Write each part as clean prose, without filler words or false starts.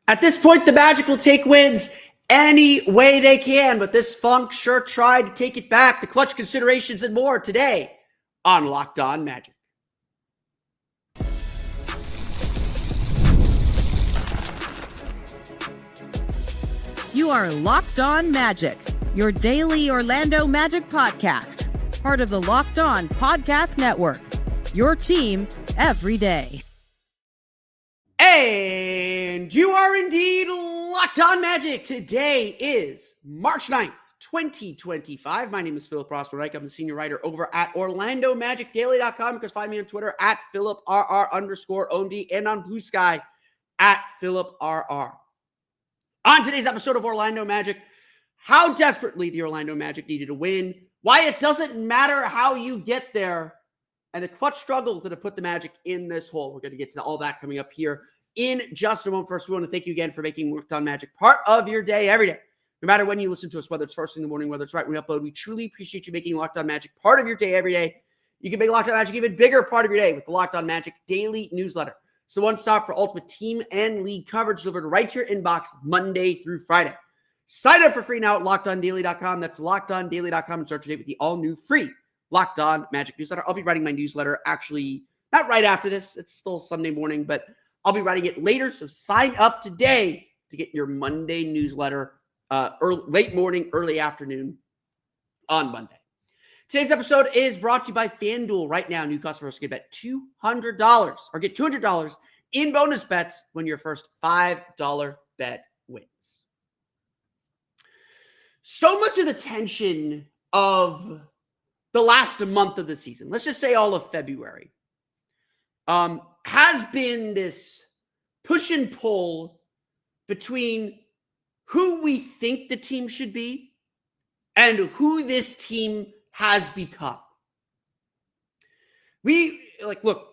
At this point, the Magic will take wins any way they can, but this funk sure tried to take it back. The clutch considerations and more today on Locked On Magic. You are Locked On Magic, your daily Orlando Magic podcast, part of the Locked On Podcast Network, your team every day. And you are indeed Locked On Magic. Today is March 9th, 2025. My name is Philip Rossman-Reich. I'm the senior writer over at OrlandoMagicDaily.com. You can find me on Twitter at PhilipRR_OMD and on Blue Sky at PhilipRR. On today's episode of Orlando Magic, how desperately the Orlando Magic needed to win, why it doesn't matter how you get there, and the clutch struggles that have put the Magic in this hole. We're going to get to all that coming up here in just a moment. First, we want to thank you again for making Locked On Magic part of your day every day. No matter when you listen to us, whether it's first thing in the morning, whether it's right when we upload, we truly appreciate you making Locked On Magic part of your day every day. You can make Locked On Magic even bigger part of your day with the Locked On Magic daily newsletter. So one stop for ultimate team and league coverage delivered right to your inbox Monday through Friday. Sign up for free now at LockedOnDaily.com. That's LockedOnDaily.com and start your day with the all-new free Locked On Magic newsletter. I'll be writing my newsletter actually not right after this. It's still Sunday morning, but I'll be writing it later. So sign up today to get your Monday newsletter late morning, early afternoon on Monday. Today's episode is brought to you by FanDuel. Right now, new customers can bet $200 or get $200 in bonus bets when your first $5 bet wins. So much of the tension of the last month of the season, let's just say all of February, has been this push and pull between who we think the team should be and who this team has become. Look,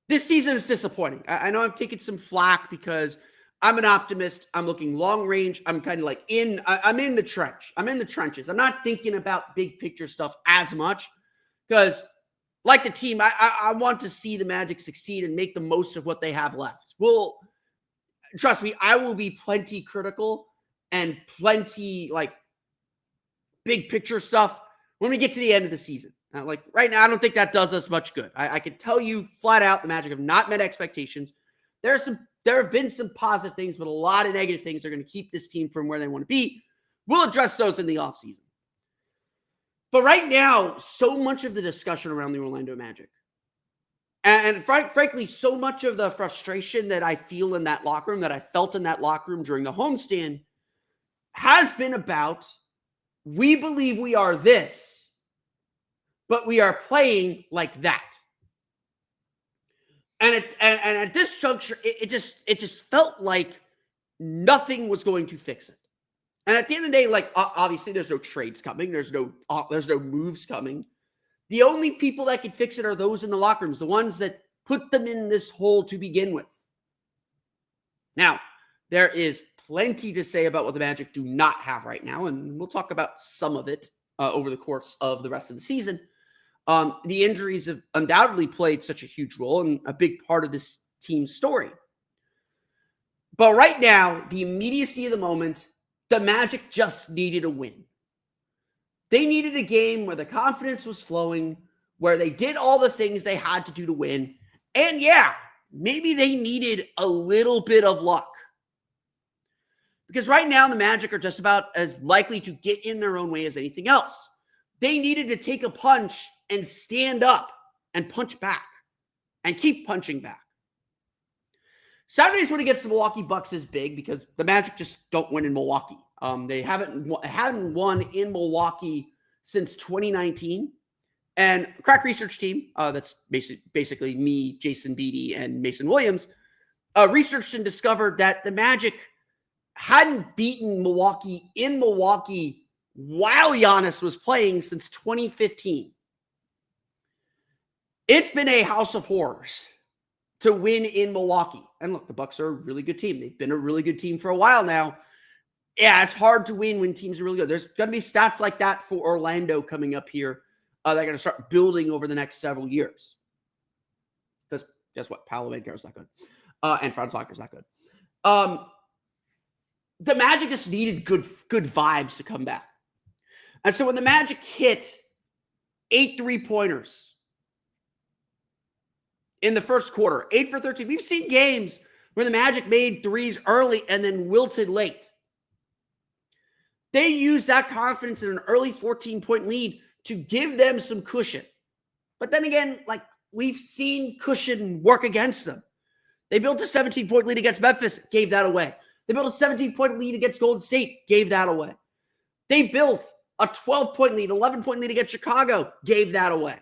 this season is disappointing. I know I'm taking some flack because I'm an optimist. I'm looking long range. I'm kind of like I'm in the trench. I'm in the trenches. I'm not thinking about big picture stuff as much because like the team, I want to see the Magic succeed and make the most of what they have left. Well, trust me, I will be plenty critical and plenty like big picture stuff when we get to the end of the season. Like right now, I don't think that does us much good. I can tell you flat out the Magic have not met expectations. There have been some positive things, but a lot of negative things are going to keep this team from where they want to be. We'll address those in the offseason. But right now, so much of the discussion around the Orlando Magic, and frankly, so much of the frustration that I feel in that locker room, that I felt in that locker room during the homestand, has been about, we believe we are this, but we are playing like that. And at this juncture, it just felt like nothing was going to fix it. And at the end of the day, like obviously there's no trades coming, there's no moves coming. The only people that can fix it are those in the locker rooms, the ones that put them in this hole to begin with. Now, there is plenty to say about what the Magic do not have right now, and we'll talk about some of it over the course of the rest of the season. The injuries have undoubtedly played such a huge role and a big part of this team's story. But right now, the immediacy of the moment, the Magic just needed a win. They needed a game where the confidence was flowing, where they did all the things they had to do to win. And yeah, maybe they needed a little bit of luck. Because right now, the Magic are just about as likely to get in their own way as anything else. They needed to take a punch and stand up and punch back and keep punching back. Saturday's win against the Milwaukee Bucks is big because the Magic just don't win in Milwaukee. They haven't won in Milwaukee since 2019. And a crack research team, that's basically me, Jason Beatty, and Mason Williams, researched and discovered that the Magic hadn't beaten Milwaukee in Milwaukee while Giannis was playing since 2015. It's been a house of horrors to win in Milwaukee. And look, the Bucks are a really good team. They've been a really good team for a while now. Yeah, it's hard to win when teams are really good. There's going to be stats like that for Orlando coming up here. They're going to start building over the next several years. Because guess what? Paolo Banchero is not good. And Franz Wagner is not good. the Magic just needed good vibes to come back. And so when the Magic hit 8 3-pointers in the first quarter, 8 for 13, we've seen games where the Magic made threes early and then wilted late. They used that confidence in an early 14-point lead to give them some cushion. But then again, like, we've seen cushion work against them. They built a 17-point lead against Memphis, gave that away. They built a 17-point lead against Golden State, gave that away. They built a 12-point lead, 11-point lead against Chicago, gave that away.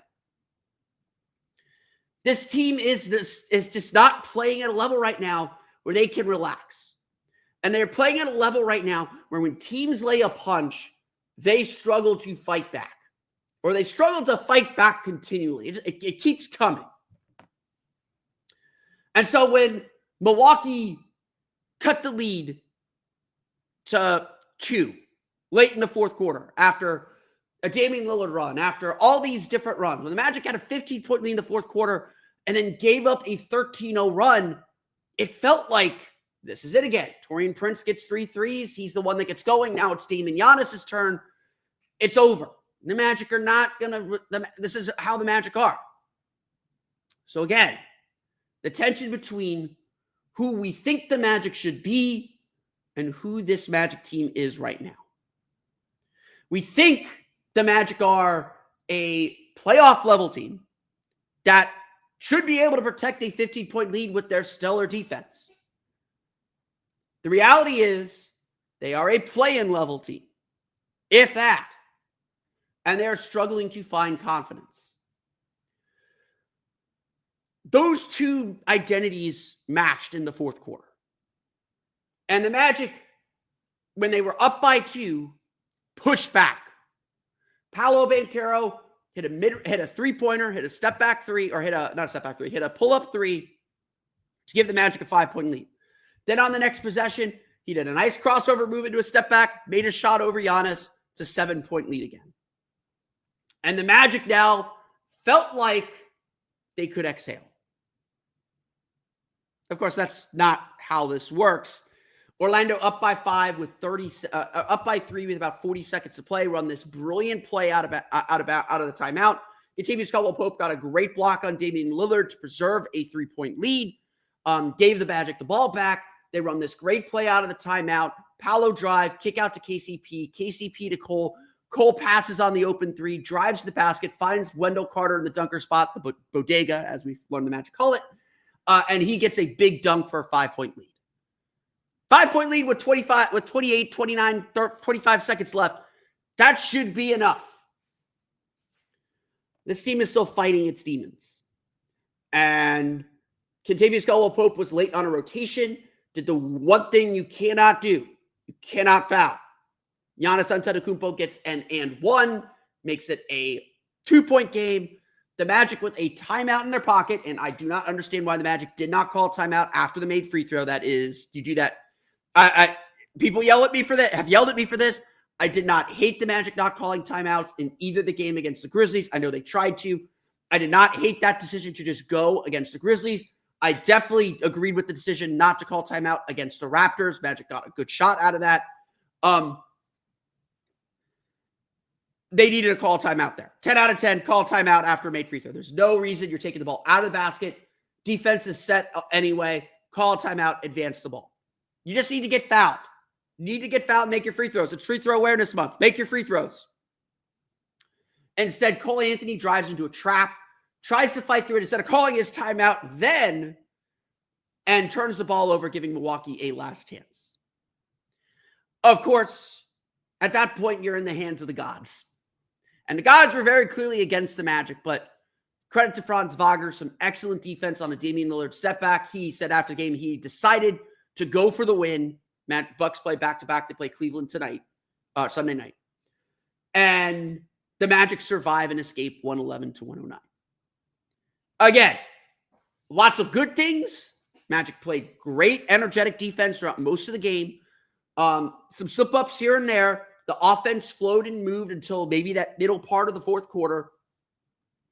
This team is just not playing at a level right now where they can relax. And they're playing at a level right now where when teams lay a punch, they struggle to fight back. Or they struggle to fight back continually. It keeps coming. And so when Milwaukee cut the lead to 2 late in the fourth quarter, after a Damian Lillard run, after all these different runs, when the Magic had a 15-point lead in the fourth quarter and then gave up a 13-0 run, it felt like this is it again. Taurean Prince gets 3 threes. He's the one that gets going. Now it's Damian Giannis's turn. It's over. The Magic are not going to – this is how the Magic are. So again, the tension between who we think the Magic should be and who this Magic team is right now. We think the Magic are a playoff-level team that should be able to protect a 15-point lead with their stellar defense. The reality is they are a play-in level team, if that, and they are struggling to find confidence. Those two identities matched in the fourth quarter. And the Magic, when they were up by 2, pushed back. Paolo Banchero hit a three-pointer, hit a step-back 3, or hit a pull-up 3 to give the Magic a 5-point lead. Then on the next possession, he did a nice crossover move into a step-back, made a shot over Giannis. It's a 7-point lead again. And the Magic now felt like they could exhale. Of course, that's not how this works. Orlando up by 5 with up by 3 with about 40 seconds to play. Run this brilliant play out of the timeout. Kentavious Caldwell-Pope got a great block on Damian Lillard to preserve a 3-point lead. Gave the Magic the ball back. They run this great play out of the timeout. Paolo drive, kick out to KCP. KCP to Cole. Cole passes on the open 3, drives to the basket, finds Wendell Carter in the dunker spot, the bodega, as we've learned the Magic call it, and he gets a big dunk for a 5-point lead. 5-point lead with 28, 29, 25 seconds left. That should be enough. This team is still fighting its demons. And Kentavious Caldwell-Pope was late on a rotation, did the one thing you cannot do. You cannot foul. Giannis Antetokounmpo gets an and 1, makes it a 2-point game. The Magic with a timeout in their pocket, and I do not understand why the Magic did not call a timeout after the made free throw. That is, you do that. People yell at me for that, have yelled at me for this. I did not hate the Magic not calling timeouts in either the game against the Grizzlies. I know they tried to. I did not hate that decision to just go against the Grizzlies. I definitely agreed with the decision not to call timeout against the Raptors. Magic got a good shot out of that. They needed to call a timeout there. 10 out of 10, call timeout after a made free throw. There's no reason you're taking the ball out of the basket. Defense is set anyway. Call a timeout, advance the ball. You just need to get fouled. You need to get fouled and make your free throws. It's free throw awareness month. Make your free throws. Instead, Cole Anthony drives into a trap, tries to fight through it instead of calling his timeout then, and turns the ball over, giving Milwaukee a last chance. Of course, at that point, you're in the hands of the gods. And the gods were very clearly against the Magic, but credit to Franz Wagner, some excellent defense on a Damian Lillard step back. He said after the game he decided to go for the win. Bucks play back-to-back. They play Cleveland tonight, Sunday night. And the Magic survive and escape 111-109. Again, lots of good things. Magic played great, energetic defense throughout most of the game. Some slip-ups here and there. The offense flowed and moved until maybe that middle part of the fourth quarter.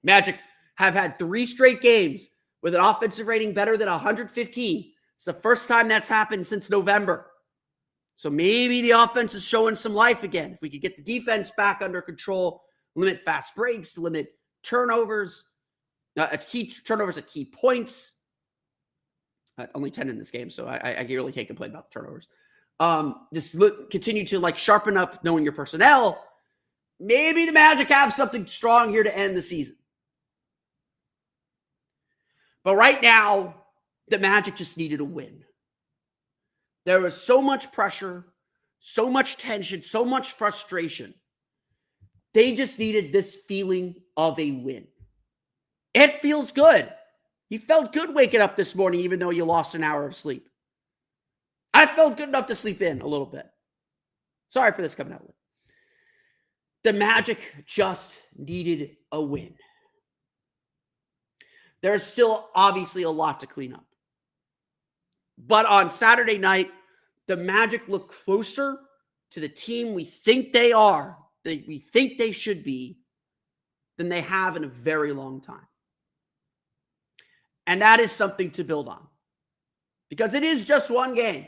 Magic have had 3 straight games with an offensive rating better than 115. It's the first time that's happened since November. So maybe the offense is showing some life again. If we could get the defense back under control, limit fast breaks, limit turnovers, key turnovers at key points. Only 10 in this game, so I really can't complain about the turnovers. Continue to sharpen up knowing your personnel. Maybe the Magic have something strong here to end the season. But right now, the Magic just needed a win. There was so much pressure, so much tension, so much frustration. They just needed this feeling of a win. It feels good. You felt good waking up this morning, even though you lost an hour of sleep. I felt good enough to sleep in a little bit. Sorry for this coming out late. The Magic just needed a win. There's still obviously a lot to clean up. But on Saturday night, the Magic look closer to the team we think they are, that we think they should be, than they have in a very long time. And that is something to build on. Because it is just one game.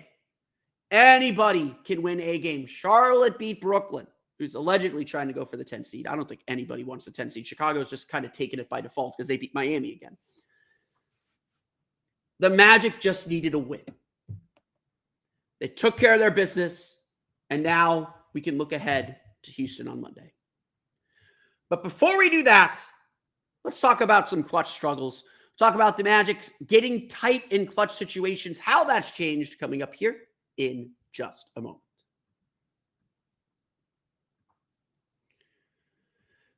Anybody can win a game. Charlotte beat Brooklyn, who's allegedly trying to go for the 10 seed. I don't think anybody wants the 10 seed. Chicago's just kind of taking it by default because they beat Miami again. The Magic just needed a win. They took care of their business, and now we can look ahead to Houston on Monday. But before we do that, let's talk about some clutch struggles. Talk about the Magic's getting tight in clutch situations, how that's changed, coming up here in just a moment.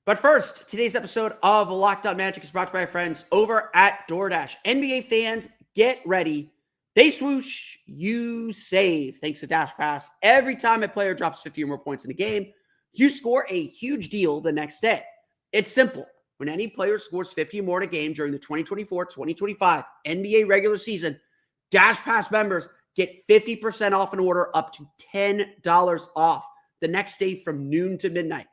But first, today's episode of Locked On Magic is brought to you by our friends over at DoorDash. NBA fans, get ready. They swoosh, you save. Thanks to Dash Pass, every time a player drops 50 or more points in a game, you score a huge deal the next day. It's simple. When any player scores 50 or more in a game during the 2024-2025 NBA regular season, Dash Pass members get 50% off an order up to $10 off the next day from noon to midnight.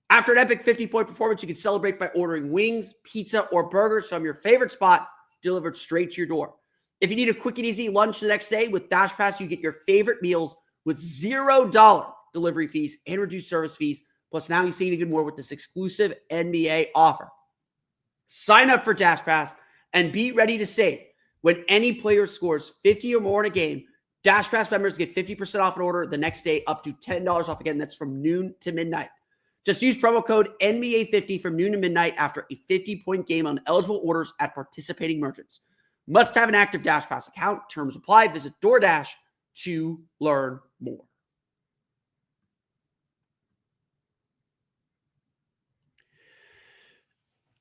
After an epic 50-point performance, you can celebrate by ordering wings, pizza, or burgers from your favorite spot delivered straight to your door. If you need a quick and easy lunch the next day with Dash Pass, you get your favorite meals with $0 delivery fees and reduced service fees. Plus, now you save even more with this exclusive NBA offer. Sign up for Dash Pass and be ready to save. When any player scores 50 or more in a game, Dash Pass members get 50% off an order the next day, up to $10 off again. That's from noon to midnight. Just use promo code NBA50 from noon to midnight after a 50-point game on eligible orders at participating merchants. Must have an active Dash Pass account. Terms apply. Visit DoorDash to learn more.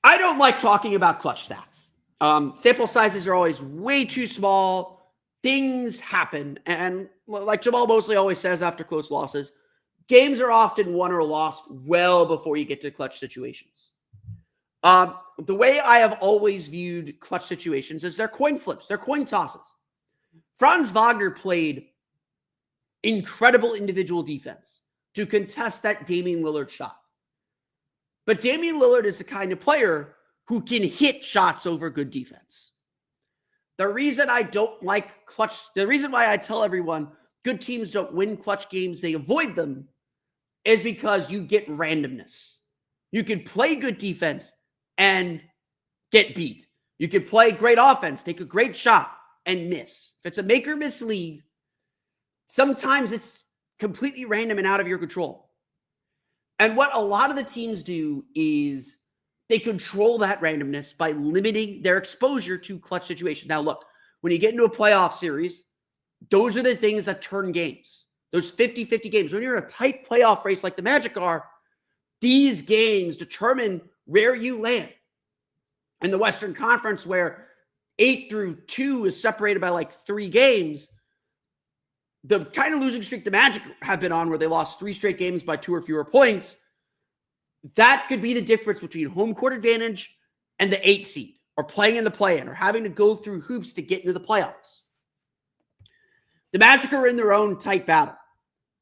I don't like talking about clutch stats. Sample sizes are always way too small. Things happen. And like Jamal Mosley always says after close losses, games are often won or lost well before you get to clutch situations. The way I have always viewed clutch situations is they're coin flips. They're coin tosses. Franz Wagner played incredible individual defense to contest that Damian Lillard shot. But Damian Lillard is the kind of player who can hit shots over good defense. The reason I don't like clutch, the reason why I tell everyone good teams don't win clutch games, they avoid them, is because you get randomness. You can play good defense and get beat. You can play great offense, take a great shot, and miss. If it's a make or miss league, sometimes it's completely random and out of your control. And what a lot of the teams do is they control that randomness by limiting their exposure to clutch situations. Now, look, when you get into a playoff series, those are the things that turn games. Those 50-50 games. When you're in a tight playoff race like the Magic are, these games determine where you land. In the Western Conference, where 8-2 is separated by like 3 games, the kind of losing streak the Magic have been on, where they lost 3 straight games by 2 or fewer points, that could be the difference between home court advantage and the 8 seed, or playing in the play-in, or having to go through hoops to get into the playoffs. The Magic are in their own tight battle.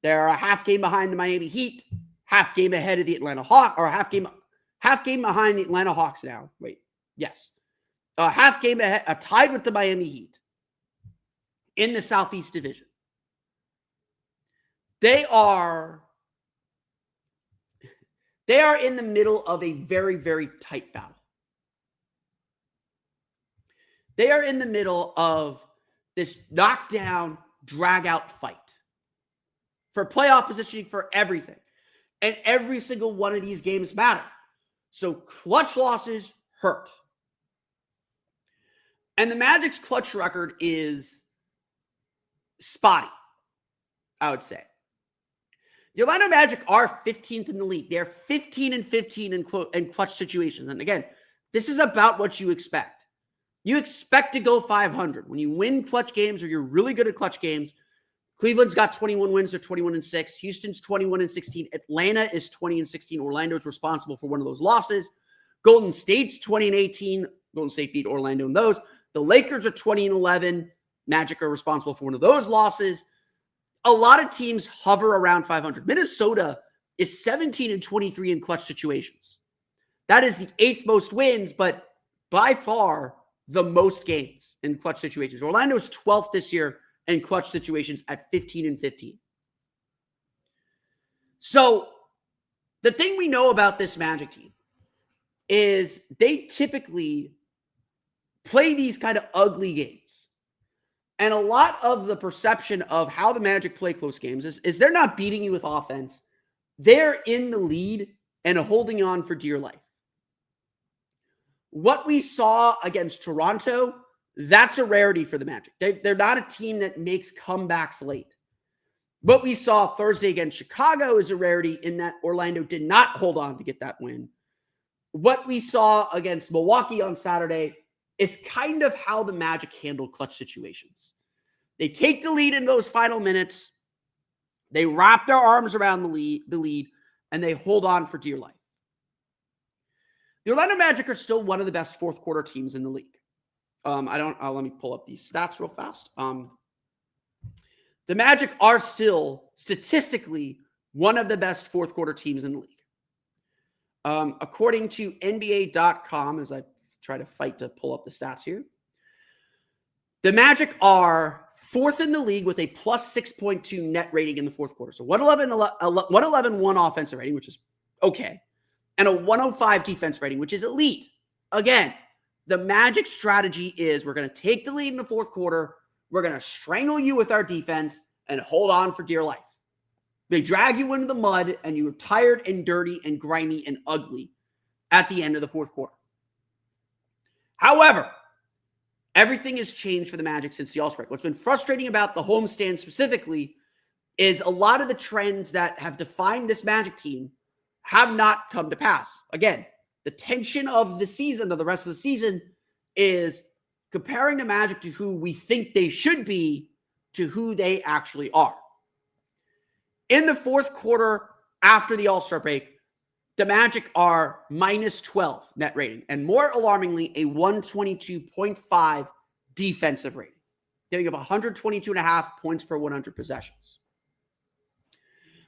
They're a half game behind the Miami Heat, half game ahead of the Atlanta Hawks, or half game behind the Atlanta Hawks now. Wait, yes. Half game ahead, tied with the Miami Heat in the Southeast Division. They are in the middle of a very, very tight battle. They are in the middle of this knockdown, drag-out fight for playoff positioning, for everything. And every single one of these games matter. So clutch losses hurt. And the Magic's clutch record is spotty, I would say. The Orlando Magic are 15th in the league. They're 15-15 in clutch situations. And again, this is about what you expect. You expect to go 500. When you win clutch games or you're really good at clutch games, Cleveland's got 21 wins. They're 21-6. Houston's 21-16. Atlanta is 20-16. Orlando's responsible for one of those losses. Golden State's 20-18. Golden State beat Orlando in those. The Lakers are 20-11. Magic are responsible for one of those losses. A lot of teams hover around 500. Minnesota is 17-23 in clutch situations. That is the 8th most wins, but by far the most games in clutch situations. Orlando's 12th this year in clutch situations at 15-15. So the thing we know about this Magic team is they typically play these kind of ugly games. And a lot of the perception of how the Magic play close games is they're not beating you with offense. They're in the lead and holding on for dear life. What we saw against Toronto, that's a rarity for the Magic. They're not a team that makes comebacks late. What we saw Thursday against Chicago is a rarity in that Orlando did not hold on to get that win. What we saw against Milwaukee on Saturday is kind of how the Magic handle clutch situations. They take the lead in those final minutes. They wrap their arms around the lead, and they hold on for dear life. The Orlando Magic are still one of the best fourth quarter teams in the league. Let me pull up these stats real fast. The Magic are still statistically one of the best fourth quarter teams in the league. According to NBA.com, as I try to fight to pull up the stats here, the Magic are 4th in the league with a plus 6.2 net rating in the fourth quarter. So 111-1 offensive rating, which is okay, and a 105 defense rating, which is elite. Again, the Magic strategy is we're going to take the lead in the fourth quarter, we're going to strangle you with our defense and hold on for dear life. They drag you into the mud, and you're tired and dirty and grimy and ugly at the end of the fourth quarter. However, everything has changed for the Magic since the All-Star break. What's been frustrating about the homestand specifically is a lot of the trends that have defined this Magic team have not come to pass. Again, the tension of the season, of the rest of the season, is comparing the Magic to who we think they should be to who they actually are. In the fourth quarter after the All-Star break, the Magic are minus 12 net rating, and more alarmingly, a 122.5 defensive rating, giving up 122.5 points per 100 possessions.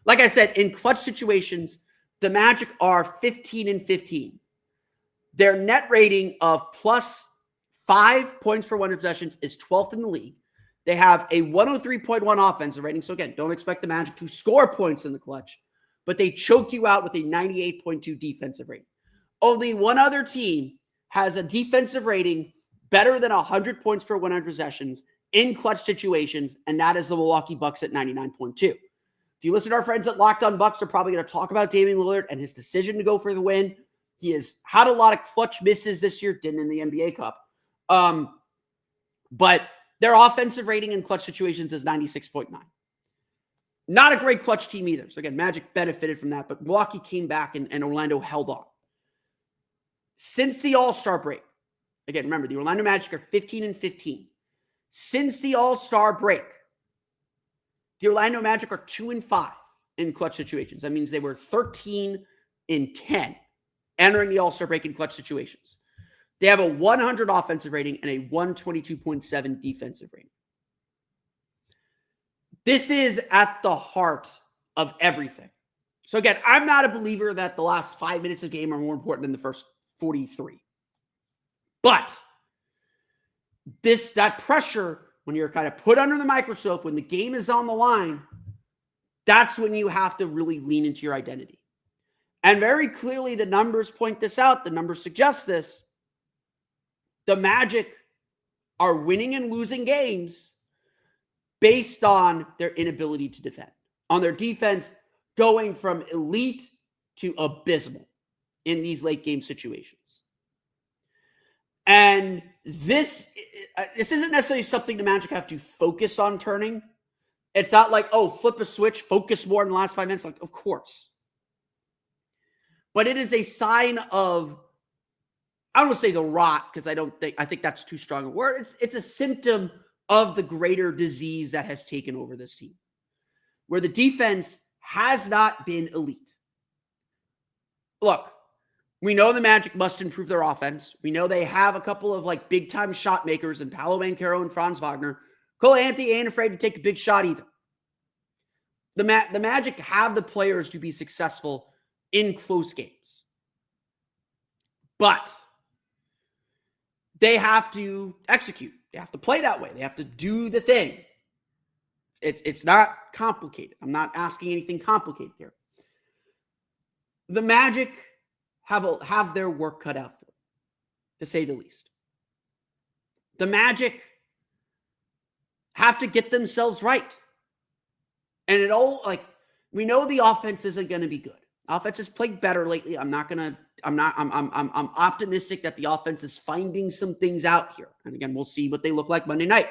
Like I said, in clutch situations, the Magic are 15-15. Their net rating of plus 5 points per 100 possessions is 12th in the league. They have a 103.1 offensive rating. So again, don't expect the Magic to score points in the clutch, but they choke you out with a 98.2 defensive rating. Only one other team has a defensive rating better than 100 points per 100 possessions in clutch situations, and that is the Milwaukee Bucks at 99.2. If you listen to our friends at Locked On Bucks, they're probably going to talk about Damian Lillard and his decision to go for the win. He has had a lot of clutch misses this year, didn't in the NBA Cup. But their offensive rating in clutch situations is 96.9. Not a great clutch team either. So again, Magic benefited from that, but Milwaukee came back and Orlando held on. Since the All-Star break, again, remember, the Orlando Magic are 15-15. Since the All-Star break, the Orlando Magic are 2-5 in clutch situations. That means they were 13-10 entering the All-Star break in clutch situations. They have a 100 offensive rating and a 122.7 defensive rating. This is at the heart of everything. So again, I'm not a believer that the last 5 minutes of game are more important than the first 43. But that pressure, when you're kind of put under the microscope, when the game is on the line, that's when you have to really lean into your identity. And very clearly, the numbers point this out. The numbers suggest this. The Magic are winning and losing games based on their inability to defend, on their defense going from elite to abysmal in these late game situations. And this isn't necessarily something the Magic have to focus on turning. It's not like, oh, flip a switch, focus more in the last 5 minutes. Like, of course. But it is a sign of, I don't want to say the rot, because I think that's too strong a word. It's a symptom of the greater disease that has taken over this team, where the defense has not been elite. Look, we know the Magic must improve their offense. We know they have a couple of like big time shot makers in Paolo Banchero and Franz Wagner. Cole Anthony ain't afraid to take a big shot either. The Magic have the players to be successful in close games. But they have to execute. They have to play that way. They have to do the thing. It's not complicated. I'm not asking anything complicated here. The Magic have their work cut out for them, to say the least. The Magic have to get themselves right. And we know the offense isn't going to be good. Offense has played better lately. I'm optimistic that the offense is finding some things out here. And again, we'll see what they look like Monday night.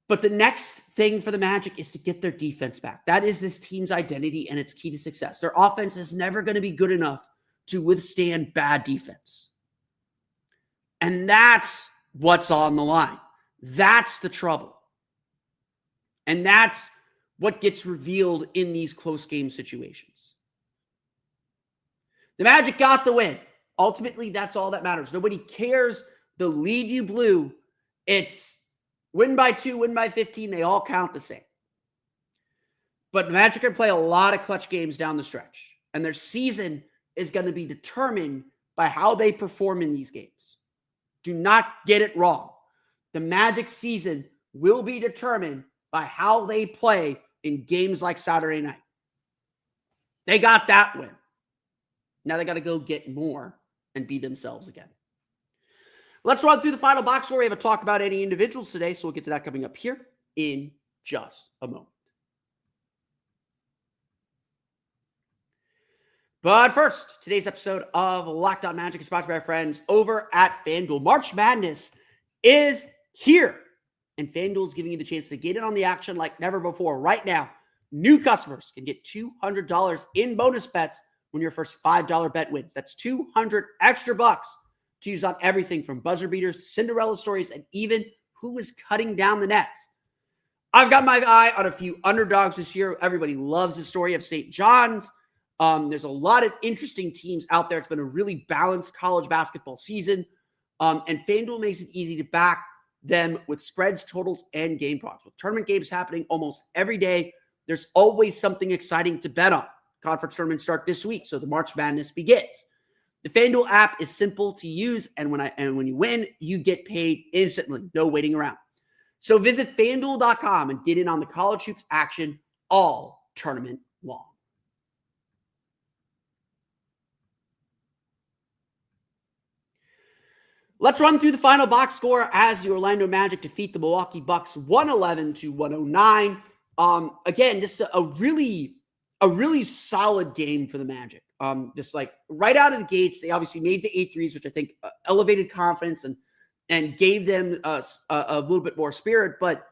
But the next thing for the Magic is to get their defense back. That is this team's identity and its key to success. Their offense is never going to be good enough to withstand bad defense. And that's what's on the line. That's the trouble. And that's what gets revealed in these close game situations. The Magic got the win. Ultimately, that's all that matters. Nobody cares the lead you blew. It's win by 2, win by 15. They all count the same. But the Magic can play a lot of clutch games down the stretch. And their season is going to be determined by how they perform in these games. Do not get it wrong. The Magic season will be determined by how they play in games like Saturday night. They got that win. Now they got to go get more and be themselves again. Let's run through the final box score. We haven't talked about any individuals today, so we'll get to that coming up here in just a moment. But first, today's episode of Locked On Magic is sponsored by our friends over at FanDuel. March Madness is here, and FanDuel is giving you the chance to get in on the action like never before. Right now, new customers can get $200 in bonus bets when your first $5 bet wins. That's $200 extra bucks to use on everything from buzzer beaters to Cinderella stories and even who is cutting down the nets. I've got my eye on a few underdogs this year. Everybody loves the story of St. John's. There's a lot of interesting teams out there. It's been a really balanced college basketball season. And FanDuel makes it easy to back them with spreads, totals, and game props. With tournament games happening almost every day, there's always something exciting to bet on. Conference tournaments start this week, so the March Madness begins. The FanDuel app is simple to use, and when you win, you get paid instantly. No waiting around. So visit FanDuel.com and get in on the college hoops action all tournament long. Let's run through the final box score as the Orlando Magic defeat the Milwaukee Bucks 111-109. Again, just a really solid game for the Magic. Just like right out of the gates, they obviously made the 8 threes, which I think elevated confidence and gave them a little bit more spirit. But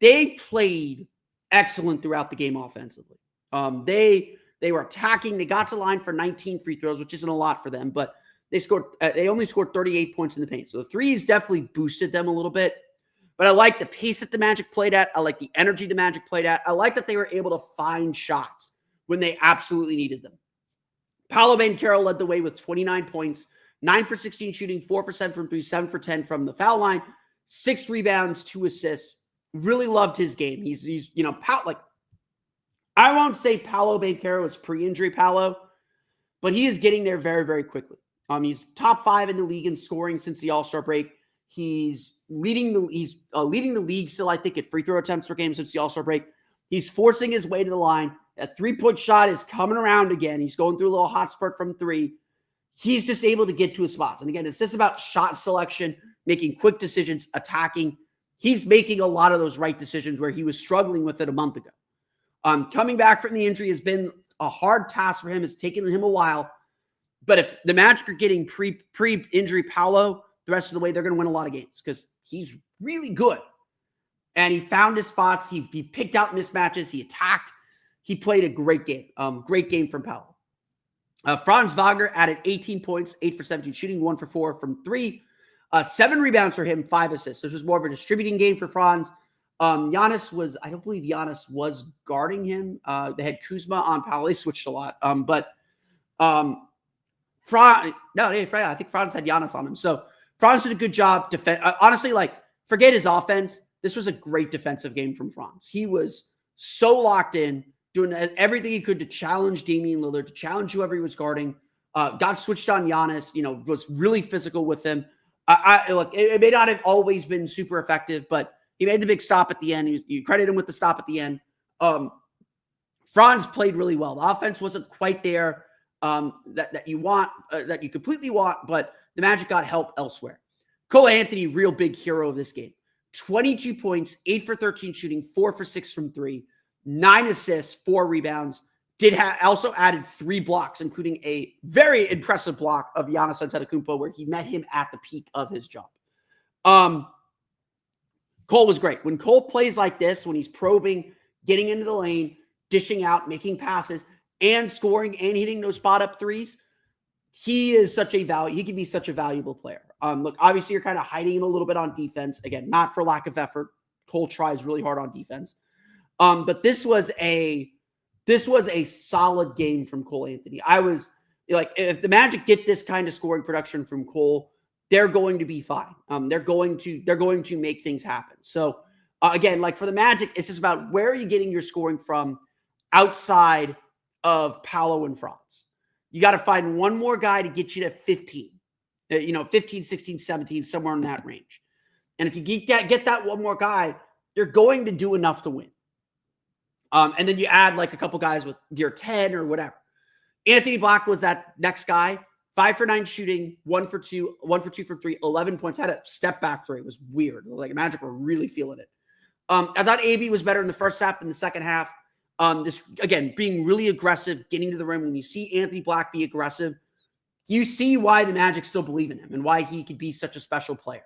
they played excellent throughout the game offensively. They were attacking. They got to the line for 19 free throws, which isn't a lot for them, but they only scored 38 points in the paint. So the threes definitely boosted them a little bit. But I like the pace that the Magic played at. I like the energy the Magic played at. I like that they were able to find shots when they absolutely needed them. Paolo Banchero led the way with 29 points, 9 for 16 shooting, 4 for 7 from 3, 7 for 10 from the foul line, 6 rebounds, 2 assists. Really loved his game. He's I won't say Paolo Banchero is pre-injury Paolo, but he is getting there very, very quickly. He's top 5 in the league in scoring since the All-Star break. He's leading the league still, I think, at free throw attempts per game since the All-Star break. He's forcing his way to the line. That three-point shot is coming around again. He's going through a little hot spurt from three. He's just able to get to his spots. And again, it's just about shot selection, making quick decisions, attacking. He's making a lot of those right decisions where he was struggling with it a month ago. Coming back from the injury has been a hard task for him. It's taken him a while. But if the Magic are getting pre-injury Paolo the rest of the way, they're going to win a lot of games because he's really good. And he found his spots. He picked out mismatches. He attacked. He played a great game. Great game from Paolo. Franz Wagner added 18 points, 8 for 17 shooting, 1 for 4 from 3. 7 rebounds for him, 5 assists. This was more of a distributing game for Franz. I don't believe Giannis was guarding him. They had Kuzma on Paolo. They switched a lot. I think Franz had Giannis on him. So Franz did a good job. Honestly, forget his offense. This was a great defensive game from Franz. He was so locked in, doing everything he could to challenge Damian Lillard, to challenge whoever he was guarding. Got switched on Giannis, was really physical with him. Look, it may not have always been super effective, but he made the big stop at the end. You credit him with the stop at the end. Franz played really well. The offense wasn't quite there that you completely want, but the Magic got help elsewhere. Cole Anthony, real big hero of this game. 22 points, 8 for 13 shooting, 4 for 6 from 3, 9 assists, 4 rebounds. Also added 3 blocks, including a very impressive block of Giannis Antetokounmpo where he met him at the peak of his jump. Cole was great. When Cole plays like this, when he's probing, getting into the lane, dishing out, making passes, and scoring and hitting those spot-up threes, he is such a value. He can be such a valuable player. Look, obviously you're kind of hiding it a little bit on defense. Again, not for lack of effort. Cole tries really hard on defense. But this was a solid game from Cole Anthony. I was like, if the Magic get this kind of scoring production from Cole, they're going to be fine. They're going to make things happen. So again, like for the Magic, it's just about where are you getting your scoring from outside of Paolo and Franz. You got to find one more guy to get you to 15, 15, 16, 17, somewhere in that range. And if you get that one more guy, you're going to do enough to win. And then you add like a couple guys with your 10 or whatever. Anthony Black was that next guy. 5 for 9 shooting, 1 for 2 for 3, 11 points. Had a step back three. It was weird. Like Magic were really feeling it. I thought AB was better in the first half than the second half. This again, being really aggressive, getting to the rim. When you see Anthony Black be aggressive, you see why the Magic still believe in him and why he could be such a special player.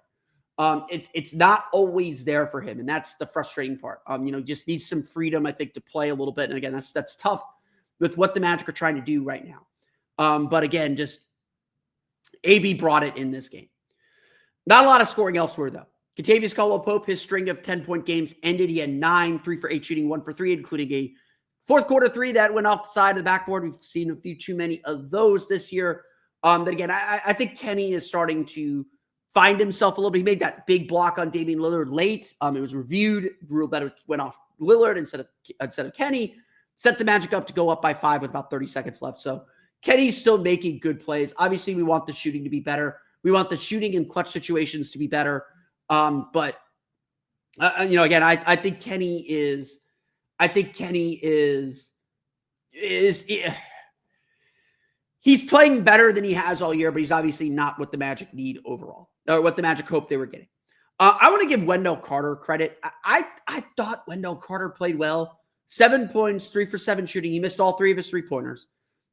It's not always there for him, and that's the frustrating part. Just needs some freedom, I think, to play a little bit. And again, that's tough with what the Magic are trying to do right now. But again, just AB brought it in this game. Not a lot of scoring elsewhere, though. Kentavious Caldwell-Pope, his string of 10-point games ended. He had 9, 3 for 8 shooting, 1 for 3, including a fourth quarter 3 that went off the side of the backboard. We've seen a few too many of those this year. Then again, I think Kenny is starting to find himself a little bit. He made that big block on Damian Lillard late. It was reviewed, ruled that it went off Lillard instead of Kenny. Set the Magic up to go up by 5 with about 30 seconds left. So Kenny's still making good plays. Obviously, we want the shooting to be better. We want the shooting in clutch situations to be better. But again, I think Kenny is he's playing better than he has all year, but he's obviously not what the Magic need overall, or what the Magic hoped they were getting. I want to give Wendell Carter credit. I thought Wendell Carter played well. 7 points, 3 for 7 shooting. He missed all 3 of his 3-pointers.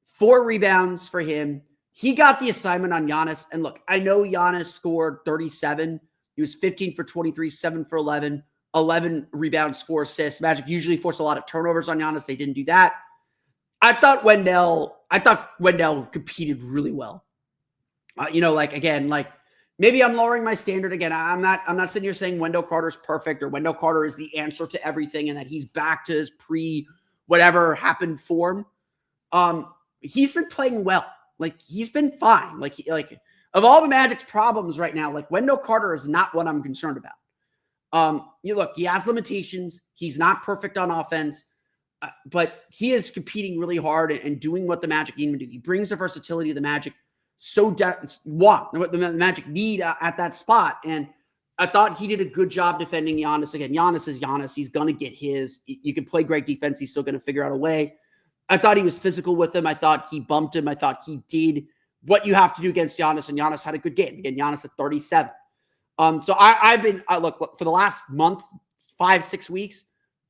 4 rebounds for him. He got the assignment on Giannis. And look, I know Giannis scored 37. He was 15 for 23, 7 for 11, 11 rebounds, 4 assists. Magic usually force a lot of turnovers on Giannis. They didn't do that. I thought Wendell competed really well. Maybe I'm lowering my standard again. I'm not sitting here saying Wendell Carter's perfect or Wendell Carter is the answer to everything and that he's back to his pre-whatever happened form. He's been playing well. Like, he's been fine. Like of all the Magic's problems right now, like Wendell Carter is not what I'm concerned about. He has limitations. He's not perfect on offense, but he is competing really hard and doing what the Magic need him to do. He brings the versatility of the Magic what the Magic need at that spot. And I thought he did a good job defending Giannis. Again, Giannis is Giannis. He's going to get his. You can play great defense. He's still going to figure out a way. I thought he was physical with him. I thought he bumped him. I thought he did what you have to do against Giannis, and Giannis had a good game. Again, Giannis at 37. So I've been look for the last month, 5-6 weeks.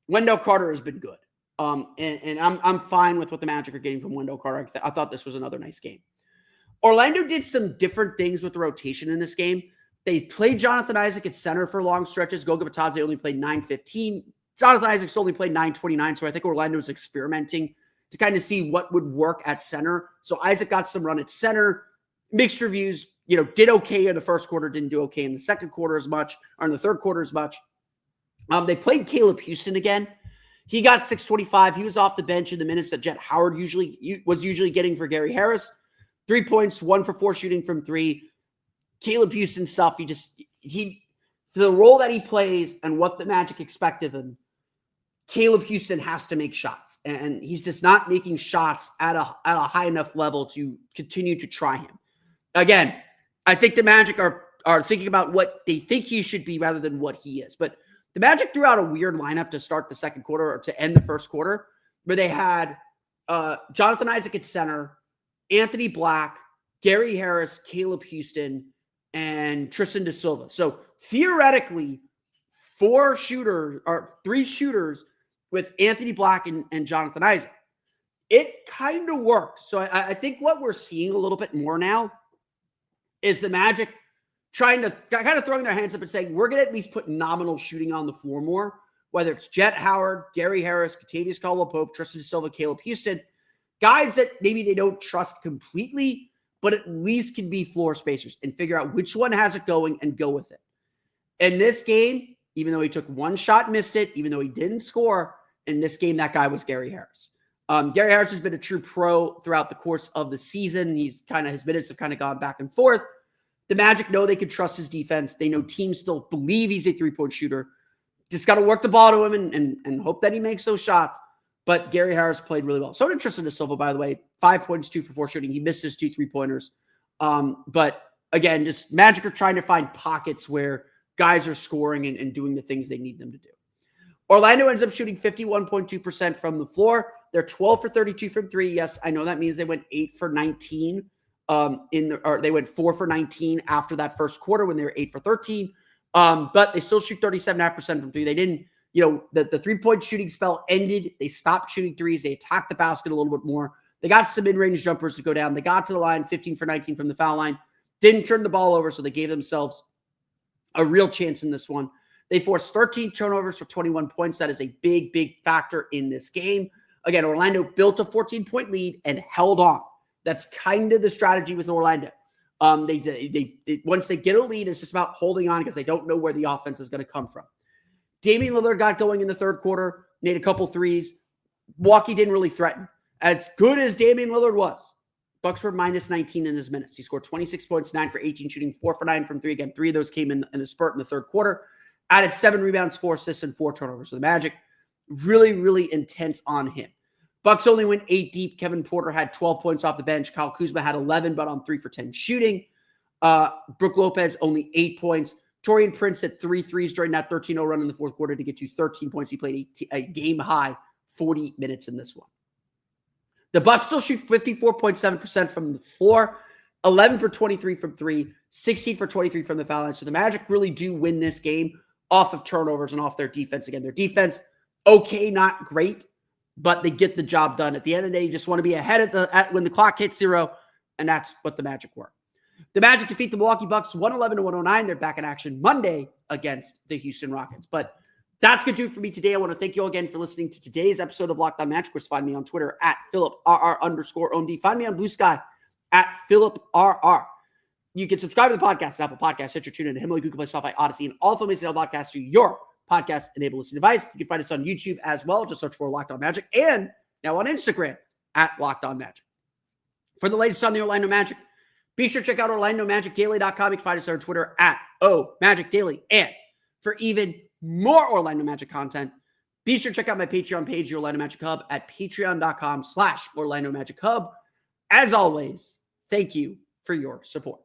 Wendell Carter has been good, and I'm fine with what the Magic are getting from Wendell Carter. I thought this was another nice game. Orlando did some different things with the rotation in this game. They played Jonathan Isaac at center for long stretches. Goga Bitadze only played 9:15. Jonathan Isaac's only played 9:29. So I think Orlando was experimenting to kind of see what would work at center. So Isaac got some run at center. Mixed reviews, did okay in the first quarter, didn't do okay in the second quarter as much, or in the third quarter as much. They played Caleb Houston again. He got 6:25. He was off the bench in the minutes that Jet Howard was usually getting for Gary Harris. 3 points, 1 for 4 shooting from 3. Caleb Houston stuff, for the role that he plays and what the Magic expect of him, Caleb Houston has to make shots. And he's just not making shots at a high enough level to continue to try him. Again, I think the Magic are thinking about what they think he should be rather than what he is. But the Magic threw out a weird lineup to start the second quarter or to end the first quarter, where they had Jonathan Isaac at center, Anthony Black, Gary Harris, Caleb Houston, and Tristan Da Silva. So theoretically, 3 shooters with Anthony Black and Jonathan Isaac. It kind of worked. So I think what we're seeing a little bit more now is the Magic trying to kind of throwing their hands up and saying, we're going to at least put nominal shooting on the floor more, whether it's Jet Howard, Gary Harris, Kentavious Caldwell-Pope, Tristan Da Silva, Caleb Houston, guys that maybe they don't trust completely, but at least can be floor spacers and figure out which one has it going and go with it. In this game, even though he took 1 shot, missed it, even though he didn't score, in this game, that guy was Gary Harris. Gary Harris has been a true pro throughout the course of the season. His minutes have kind of gone back and forth. The Magic know they can trust his defense. They know teams still believe he's a 3-point shooter. Just got to work the ball to him and hope that he makes those shots. But Gary Harris played really well. So did Tristan Da Silva, by the way. 5 points, 2 for 4 shooting. He missed his 2 3-pointers. But again, just Magic are trying to find pockets where guys are scoring and doing the things they need them to do. Orlando ends up shooting 51.2% from the floor. They're 12 for 32 from 3. Yes, I know that means they went 8 for 19 they went 4 for 19 after that first quarter when they were 8 for 13. But they still shoot 37.5% from 3. They didn't, the 3-point shooting spell ended. They stopped shooting threes. They attacked the basket a little bit more. They got some mid-range jumpers to go down. They got to the line, 15 for 19 from the foul line. Didn't turn the ball over, so they gave themselves a real chance in this one. They forced 13 turnovers for 21 points. That is a big, big factor in this game. Again, Orlando built a 14-point lead and held on. That's kind of the strategy with Orlando. They once they get a lead, it's just about holding on because they don't know where the offense is going to come from. Damian Lillard got going in the third quarter, made a couple threes. Milwaukee didn't really threaten. As good as Damian Lillard was, Bucks were minus 19 in his minutes. He scored 26 points, 9 for 18 shooting, 4 for 9 from 3. Again, 3 of those came in a spurt in the third quarter. Added 7 rebounds, 4 assists, and 4 turnovers. So the Magic really, really intense on him. Bucks only went 8 deep. Kevin Porter had 12 points off the bench. Kyle Kuzma had 11, but on 3 for 10 shooting. Brook Lopez only 8 points. Taurean Prince had 3 threes during that 13-0 run in the fourth quarter to get you 13 points. He played a game-high 40 minutes in this one. The Bucks still shoot 54.7% from the floor, 11 for 23 from 3, 16 for 23 from the foul line. So the Magic really do win this game off of turnovers and off their defense. Again, their defense, okay, not great, but they get the job done. At the end of the day, you just want to be ahead when the clock hits 0, and that's what the Magic were. The Magic defeat the Milwaukee Bucks 111-109. They're back in action Monday against the Houston Rockets. But that's going to do it for me today. I want to thank you all again for listening to today's episode of Locked On Magic. Of course, find me on Twitter at @PhilipRR_OMD. Find me on Blue Sky at PhilipRR. You can subscribe to the podcast at Apple Podcasts, Stitcher, TuneIn, Himalaya, Google Play, Spotify, Odyssey, and all of them podcasts to your podcast-enabled listening device. You can find us on YouTube as well. Just search for Locked On Magic. And now on Instagram at Locked On Magic. For the latest on the Orlando Magic, be sure to check out OrlandoMagicDaily.com. You can find us on Twitter at OMagicDaily. And for even more Orlando Magic content, be sure to check out my Patreon page, the Orlando Magic Hub, at patreon.com/Orlando Magic Hub. As always, thank you for your support.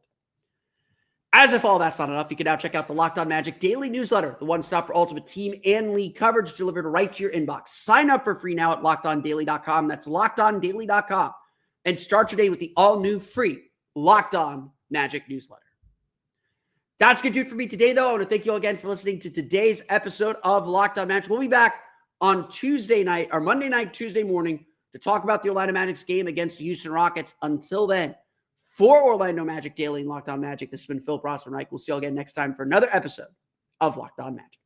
As if all that's not enough, you can now check out the Locked On Magic daily newsletter, the one stop for ultimate team and league coverage delivered right to your inbox. Sign up for free now at LockedOnDaily.com. That's LockedOnDaily.com. And start your day with the all-new free Locked On Magic newsletter. That's going to do it for me today, though. I want to thank you all again for listening to today's episode of Locked On Magic. We'll be back on Tuesday night, or Monday night, Tuesday morning, to talk about the Orlando Magic's game against the Houston Rockets. Until then, for Orlando Magic Daily and Locked On Magic, this has been Phil Prosper. We'll see you all again next time for another episode of Locked On Magic.